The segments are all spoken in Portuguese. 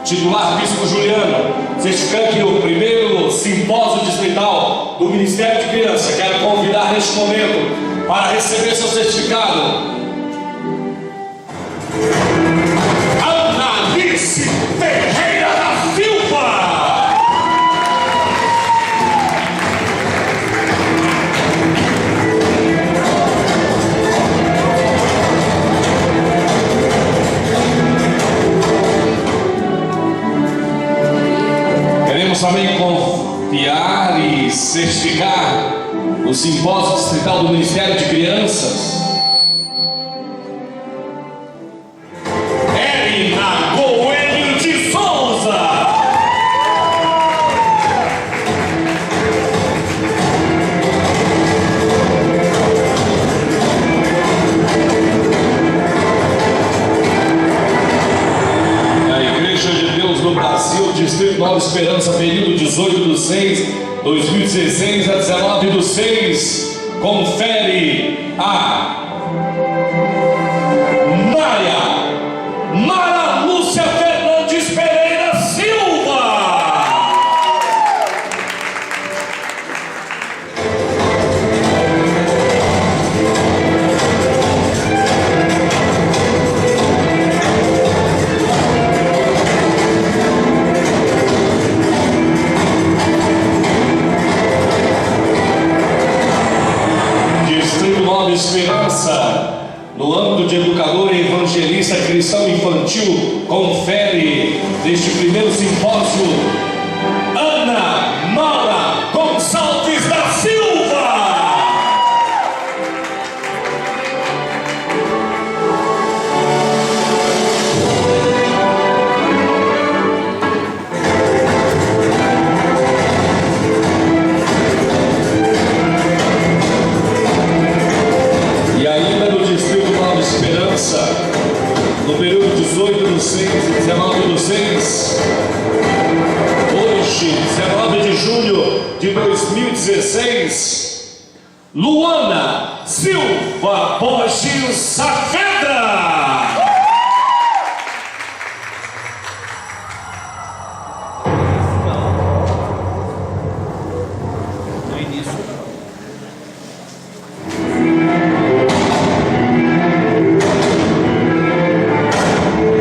titular Bispo Juliano, certificando que o primeiro simpósio distrital do Ministério de Criança. Quero convidar neste momento para receber seu certificado Analice Ferreira da Silva. Queremos também confiar e certificar o simpósio distrital do Ministério de Crianças Erina Coelho de Souza. Da Igreja de Deus no Brasil, Distrito Nova Esperança, período 18/6/2016 a 19/6, confere a Mara Lúcia Fernandes Pereira Silva. Distrito Nova Esperança, no âmbito de educador e evangelista cristão infantil, confere neste primeiro simpósio Ana Maura Gonçalves da Silva. E ainda no Distrito Nova Esperança, no período 18/6 e 19/6, hoje, 19 de julho de 2016, Luana Silva Borges Saavedra.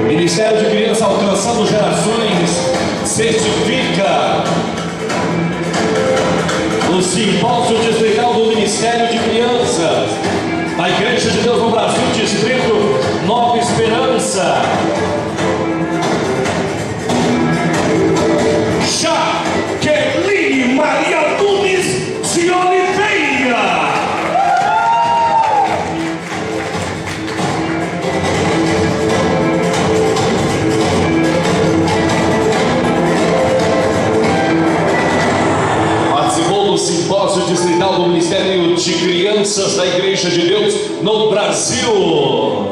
Ministério de Criança Alcançando Gerações certifica o simpósio distrital do Ministério de Crianças da Igreja de Deus no Brasil, Distrito Nova Esperança. Jaqueline Maria Nunes de Oliveira. Simpósio distrital do Ministério de Crianças da Igreja de Deus no Brasil,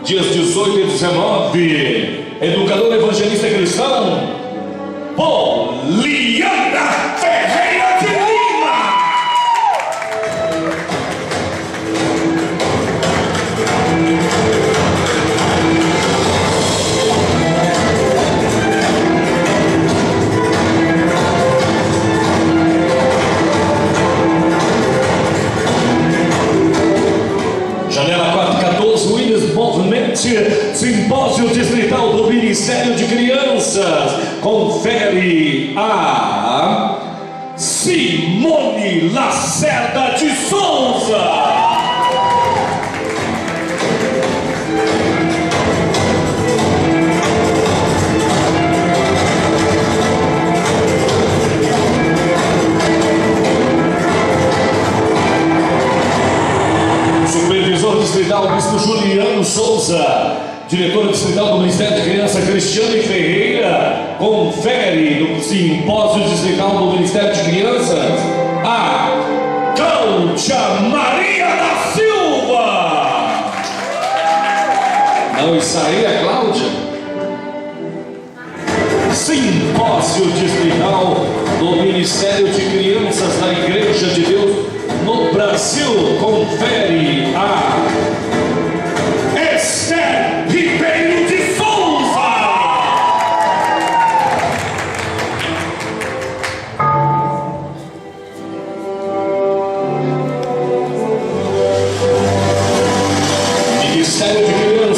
dias 18 e 19, educador evangelista cristão Poliana Ferreira de Lima. Simpósio distrital do Ministério de Crianças, confere a Simone Lacerda de Souza. Supervisor distrital Bispo Juliano Souza. Diretora distrital do Ministério de Criança Cristiane Ferreira, confere no simpósio distrital do Ministério de Crianças a Cláudia Maria da Silva. Não estaria, Cláudia? Simpósio distrital do Ministério de Crianças da Igreja de Deus no Brasil, confere a Esther Ribeiro de Souza.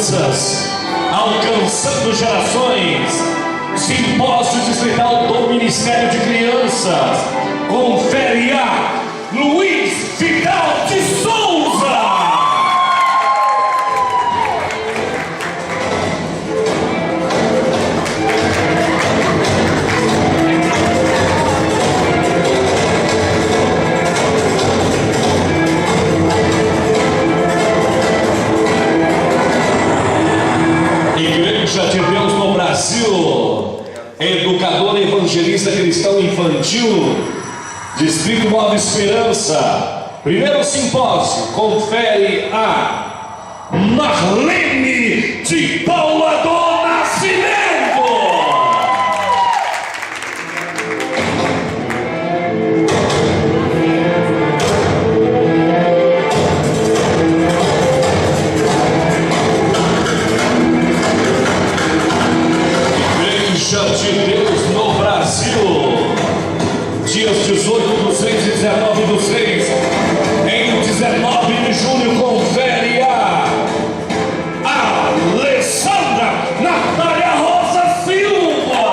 crianças, alcançando gerações. Simpósio Distrital do Ministério de Crianças. Confere a Luiz Vidal de Souza. Igreja de Deus no Brasil, educador evangelista cristão infantil, Distrito Nova Esperança. Primeiro simpósio, confere a Marlene de Paula do Nascimento. De Deus no Brasil, dias 18/6 e 19/6, em 19 de julho, confere a Alessandra Natália Rosa Silva.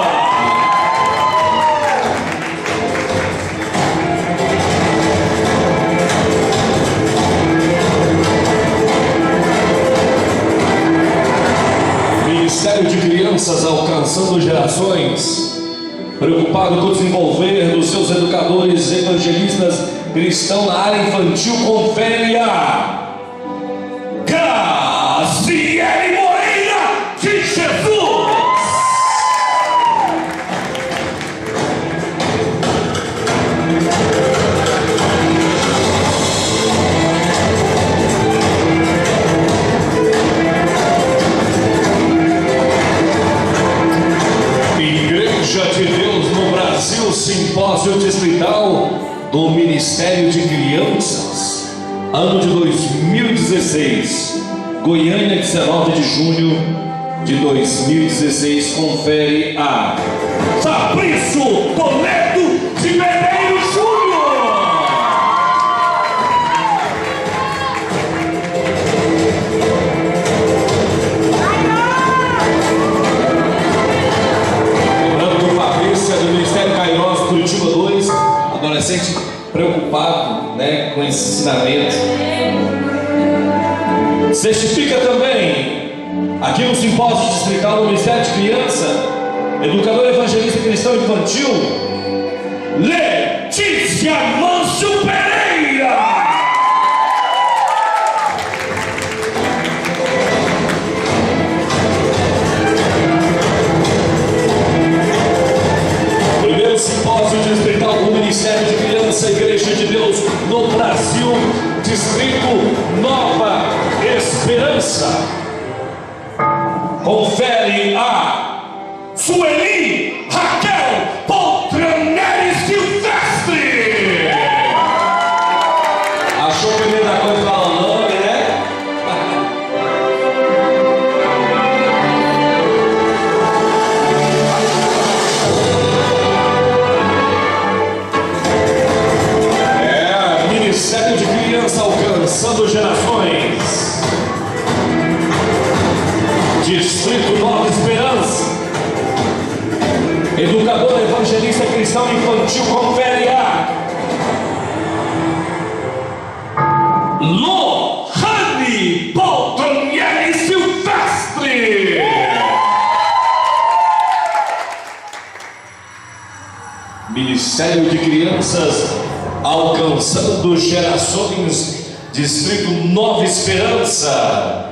Ministério de Crianças alcançando gerações, preocupado com o desenvolver dos seus educadores evangelistas cristãos na área infantil, confere a Casiele Moreira de Jesus. Igreja de Deus no Brasil, simpósio distrital do Ministério de Crianças, ano de 2016, Goiânia, 19 de junho de 2016, confere a Fabrício Toledo de Medeiros Júnior. Do Ministério Kairos Curitiba 2, adolescente preocupado, né, com esse ensinamento. Certifica também, aqui no simpósio distrital do Ministério de Criança, educador evangelista cristão infantil, Letícia Mâncio Pereira. Simpósio distrital do Ministério de Criança, Igreja de Deus no Brasil, Distrito Nova Esperança. Confere a Sueli Raquel Poltranelli Silvestre. Achou que primeiro da coisa falar o nome, né? Ministério de Criança alcançando gerações. Distrito Nova Esperança. Educador evangelista cristão infantil, confere a Lohane Poltonieri Silvestre. Ministério de Crianças alcançando gerações, Distrito Nova Esperança.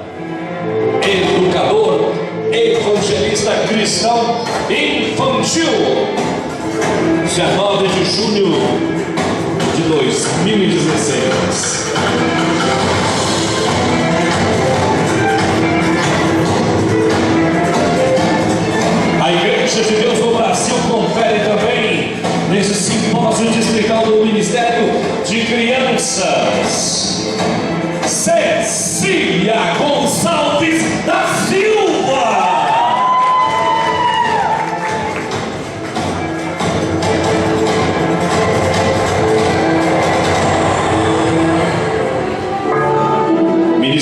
Educador evangelista cristão infantil, 19 de junho de 2016. A Igreja de Deus no Brasil confere também nesse simpósio distrital do Ministério de Crianças, Cecília Gonçalves da Silva.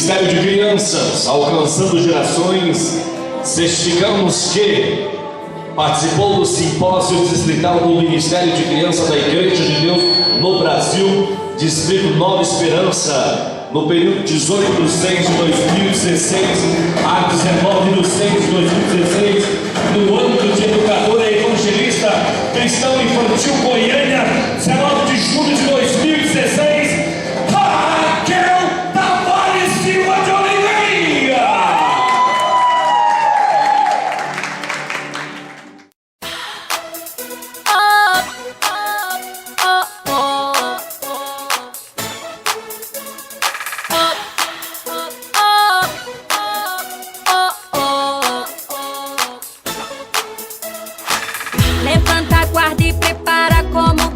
Ministério de Crianças, alcançando gerações, certificamos que participou do simpósio distrital do Ministério de Crianças da Igreja de Deus no Brasil, Distrito Nova Esperança, no período 18 de 6 de 2016 a 19 de 6 de 2016, no âmbito de educadora e evangelista cristão infantil Goiânia, 19 de julho de 2016, Raquel Tavares Silva de Oliveira. Levanta a guarda e prepara como